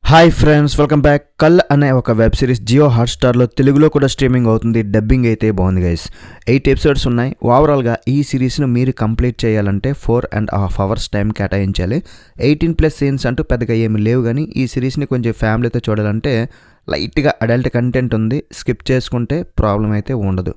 Hi friends, welcome back. కల్ అనే ఒక వెబ్ సిరీస్ జియో హాట్స్టార్లో తెలుగులో కూడా స్ట్రీమింగ్ అవుతుంది. డబ్బింగ్ అయితే బాగుంది గైస్. 8 ఎపిసోడ్స్ ఉన్నాయి. ఓవరాల్గా ఈ సిరీస్ను మీరు కంప్లీట్ చేయాలంటే 4.5 hours టైం కేటాయించాలి. 18+ సీన్స్ అంటూ పెద్దగా ఏమి లేవు, కానీ ఈ సిరీస్ని కొంచెం ఫ్యామిలీతో చూడాలంటే లైట్గా అడల్ట్ కంటెంట్ ఉంది. స్కిప్ చేసుకుంటే ప్రాబ్లం అయితే ఉండదు.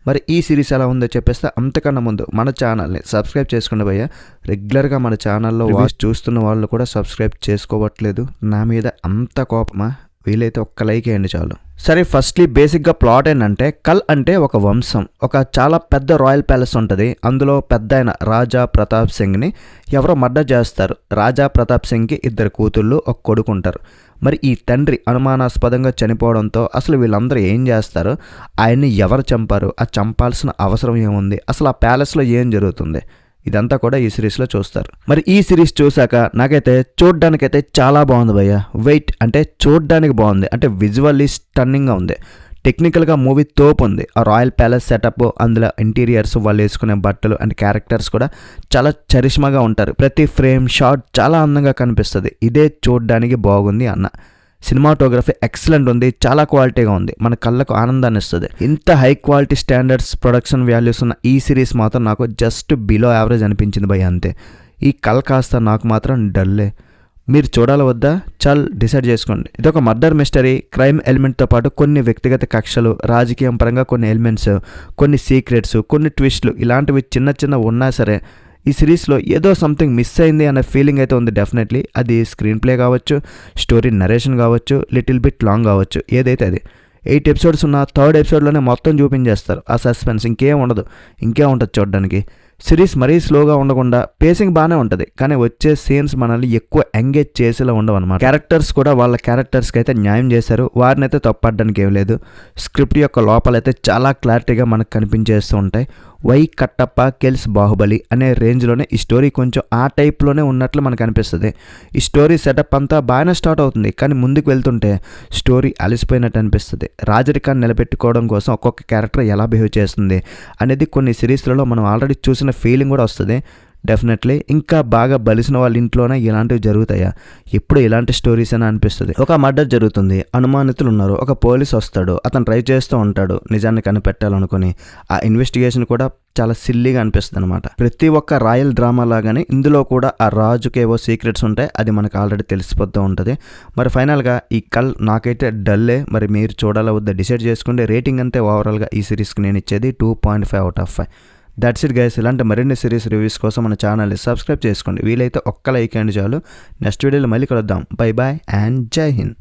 మరి ఈ సిరీస్ ఎలా ఉందో చెప్పేస్తే అంతకన్నా ముందు మన ఛానల్ని సబ్స్క్రైబ్ చేసుకోండి భయ్య. రెగ్యులర్గా మన ఛానల్లో వాచ్ చూస్తున్న వాళ్ళు కూడా సబ్స్క్రైబ్ చేసుకోవట్లేదు. నా మీద అంత కోపమా? వీలైతే ఒక్క లైక్ వేయండి చాలు. సరే, ఫస్ట్లీ బేసిక్గా ప్లాట్ ఏంటంటే, కల్ అంటే ఒక వంశం, ఒక చాలా పెద్ద రాయల్ ప్యాలెస్ ఉంటుంది. అందులో పెద్ద ఆయన రాజా ప్రతాప్ సింగ్ని ఎవరో మర్డర్ చేస్తారు. రాజా ప్రతాప్ సింగ్కి 2 కూతుళ్ళు, 1 కొడుకు ఉంటారు. మరి ఈ తండ్రి అనుమానాస్పదంగా చనిపోవడంతో అసలు వీళ్ళందరూ ఏం చేస్తారు, ఆయన్ని ఎవరు చంపారు, ఆ చంపాల్సిన అవసరం ఏముంది, అసలు ఆ ప్యాలెస్లో ఏం జరుగుతుంది, ఇదంతా కూడా ఈ సిరీస్లో చూస్తారు. మరి ఈ సిరీస్ చూశాక నాకైతే చూడ్డానికైతే చాలా బాగుంది భయ్య. వెయిట్ అంటే చూడ్డానికి బాగుంది, అంటే విజువల్లీ స్టన్నింగ్గా ఉంది. టెక్నికల్గా మూవీ తోపు ఉంది. ఆ రాయల్ ప్యాలెస్ సెటప్, అందులో ఇంటీరియర్స్, వాళ్ళు వేసుకునే బట్టలు అండ్ క్యారెక్టర్స్ కూడా చాలా చరిష్మాగా ఉంటారు. ప్రతి ఫ్రేమ్ షాట్ చాలా అందంగా కనిపిస్తుంది. ఇదే చూడ్డానికి బాగుంది అన్న. సినిమాటోగ్రఫీ ఎక్సలెంట్ ఉంది, చాలా క్వాలిటీగా ఉంది, మన కళ్ళకు ఆనందాన్ని ఇస్తుంది. ఇంత high quality standards, production values ఉన్న ఈ సిరీస్ మాత్రం నాకు జస్ట్ బిలో యావరేజ్ అనిపించింది భయ్య, అంతే. ఈ కల్ కాస్త నాకు మాత్రం డల్లే. మీరు చూడాలి వద్దా చాలు డిసైడ్ చేసుకోండి. ఇదొక మర్డర్ మిస్టరీ, క్రైమ్ ఎలిమెంట్తో పాటు కొన్ని వ్యక్తిగత కక్షలు, రాజకీయం పరంగా కొన్ని ఎలిమెంట్స్, కొన్ని సీక్రెట్స్, కొన్ని ట్విస్ట్లు, ఇలాంటివి చిన్న చిన్న ఉన్నా సరే ఈ సిరీస్లో ఏదో సంథింగ్ మిస్ అయింది అనే ఫీలింగ్ అయితే ఉంది డెఫినెట్లీ. అది స్క్రీన్ ప్లే కావచ్చు, స్టోరీ నరేషన్ కావచ్చు, లిటిల్ బిట్ లాంగ్ కావచ్చు, ఏదైతే అది. 8 ఎపిసోడ్స్ ఉన్న 3rd ఎపిసోడ్లోనే మొత్తం చూపించేస్తారు. ఆ సస్పెన్స్ ఇంకేం ఉండదు, ఇంకేం ఉంటుంది చూడడానికి. సిరీస్ మరీ స్లోగా ఉండకుండా పేసింగ్ బాగానే ఉంటుంది, కానీ వచ్చే సీన్స్ మనల్ని ఎక్కువ ఎంగేజ్ చేసేలా ఉండవు అనమాట. క్యారెక్టర్స్ కూడా వాళ్ళ క్యారెక్టర్స్కి అయితే న్యాయం చేశారు, వారిని అయితే తప్పడానికి ఏం లేదు. స్క్రిప్ట్ యొక్క లోపలైతే చాలా క్లారిటీగా మనకు కనిపించేస్తూ ఉంటాయి. వై కట్టప్ప కెల్స్ బాహుబలి అనే రేంజ్లోనే ఈ స్టోరీ కొంచెం ఆ టైప్లోనే ఉన్నట్లు మనకు అనిపిస్తుంది. ఈ స్టోరీ సెటప్ అంతా బాగానే స్టార్ట్ అవుతుంది, కానీ ముందుకు వెళ్తుంటే స్టోరీ అలసిపోయినట్టు అనిపిస్తుంది. రాజరికాన్ని నిలబెట్టుకోవడం కోసం ఒక్కొక్క క్యారెక్టర్ ఎలా బిహేవ్ చేస్తుంది అనేది కొన్ని సిరీస్లలో మనం ఆల్రెడీ చూసిన ఫీలింగ్ కూడా వస్తుంది డెఫినెట్లీ. ఇంకా బాగా బలిసిన వాళ్ళ ఇంట్లోనే ఇలాంటివి జరుగుతాయా, ఎప్పుడు ఇలాంటి స్టోరీస్ అని అనిపిస్తుంది. ఒక మర్డర్ జరుగుతుంది, అనుమానితులు ఉన్నారు, ఒక పోలీస్ వస్తాడు, అతను ట్రై చేస్తూ ఉంటాడు నిజాన్ని కనిపెట్టాలనుకుని. ఆ ఇన్వెస్టిగేషన్ కూడా చాలా సిల్లీగా అనిపిస్తుంది అనమాట. ప్రతి ఒక్క రాయల్ డ్రామా లాగానే ఇందులో కూడా ఆ రాజుకి ఏవో సీక్రెట్స్ ఉంటాయి, అది మనకు ఆల్రెడీ తెలిసిపోతూ ఉంటుంది. మరి ఫైనల్గా ఈ కల్ నాకైతే డల్లే. మరి మీరు చూడాలా వద్ద డిసైడ్ చేసుకుంటే రేటింగ్ అంతే. ఓవరాల్గా ఈ సిరీస్కి నేను ఇచ్చేది 2.5 out of 5. That's it guys. ఇలాంటి మరిన్ని సిరీస్ రివ్యూస్ కోసం మన ఛానల్ని సబ్స్క్రైబ్ చేసుకోండి. వీలైతే ఒక్క లైక్ అండి చాలు. నెక్స్ట్ వీడియోలో మళ్ళీ కలుద్దాం. బై బాయ్ అండ్ జై హింద్.